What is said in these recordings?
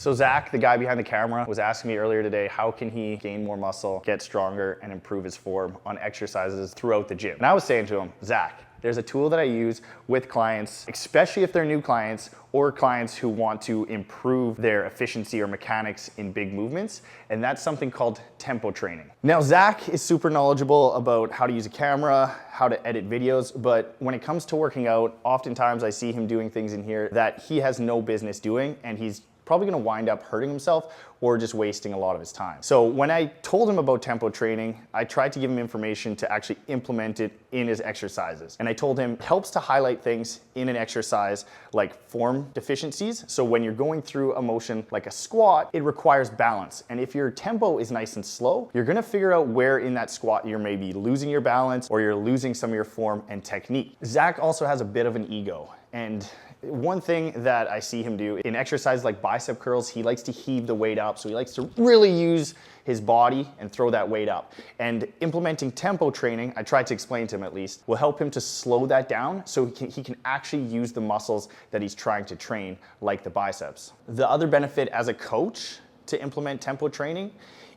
So Zach, the guy behind the camera, was asking me earlier today, how can he gain more muscle, get stronger, and improve his form on exercises throughout the gym? And I was saying to him, Zach, there's a tool that I use with clients, especially if they're new clients or clients who want to improve their efficiency or mechanics in big movements, and that's something called tempo training. Now, Zach is super knowledgeable about how to use a camera, how to edit videos, but when it comes to working out, oftentimes I see him doing things in here that he has no business doing, and he's probably gonna wind up hurting himself or just wasting a lot of his time. So when I told him about tempo training, I tried to give him information to actually implement it in his exercises. And I told him it helps to highlight things in an exercise like form deficiencies. So when you're going through a motion like a squat, it requires balance. And if your tempo is nice and slow, you're gonna figure out where in that squat you're maybe losing your balance or you're losing some of your form and technique. Zach also has a bit of an ego. And one thing that I see him do in exercises like bicep curls, he likes to heave the weight up. So he likes to really use his body and throw that weight up. And implementing tempo training, I tried to explain to him at least, will help him to slow that down so he can actually use the muscles that he's trying to train, like the biceps. The other benefit as a coach to implement tempo training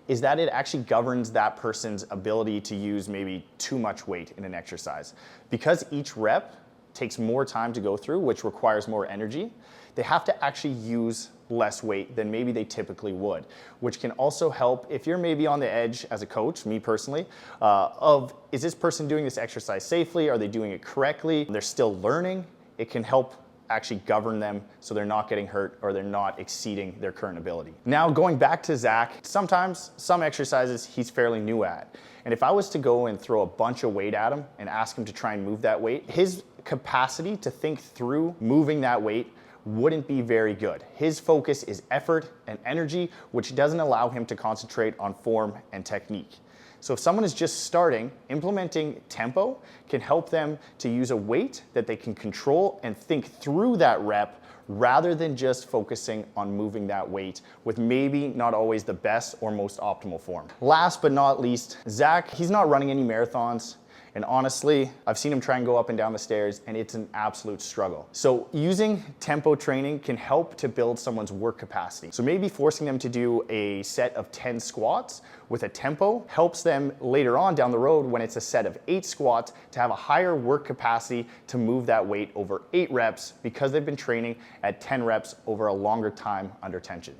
is that it actually governs that person's ability to use maybe too much weight in an exercise. Because each rep takes more time to go through, which requires more energy, they have to actually use less weight than maybe they typically would, which can also help if you're maybe on the edge as a coach, me personally, of is this person doing this exercise safely? Are they doing it correctly? They're still learning. It can help actually govern them so they're not getting hurt or they're not exceeding their current ability. Now going back to Zach, sometimes some exercises he's fairly new at. And if I was to go and throw a bunch of weight at him and ask him to try and move that weight, his capacity to think through moving that weight wouldn't be very good. His focus is effort and energy, which doesn't allow him to concentrate on form and technique. So if someone is just starting, implementing tempo can help them to use a weight that they can control and think through that rep rather than just focusing on moving that weight with maybe not always the best or most optimal form. Last but not least, Zach, he's not running any marathons. And honestly, I've seen him try and go up and down the stairs and it's an absolute struggle. So using tempo training can help to build someone's work capacity. So maybe forcing them to do a set of 10 squats with a tempo helps them later on down the road when it's a set of 8 squats to have a higher work capacity to move that weight over 8 reps because they've been training at 10 reps over a longer time under tension.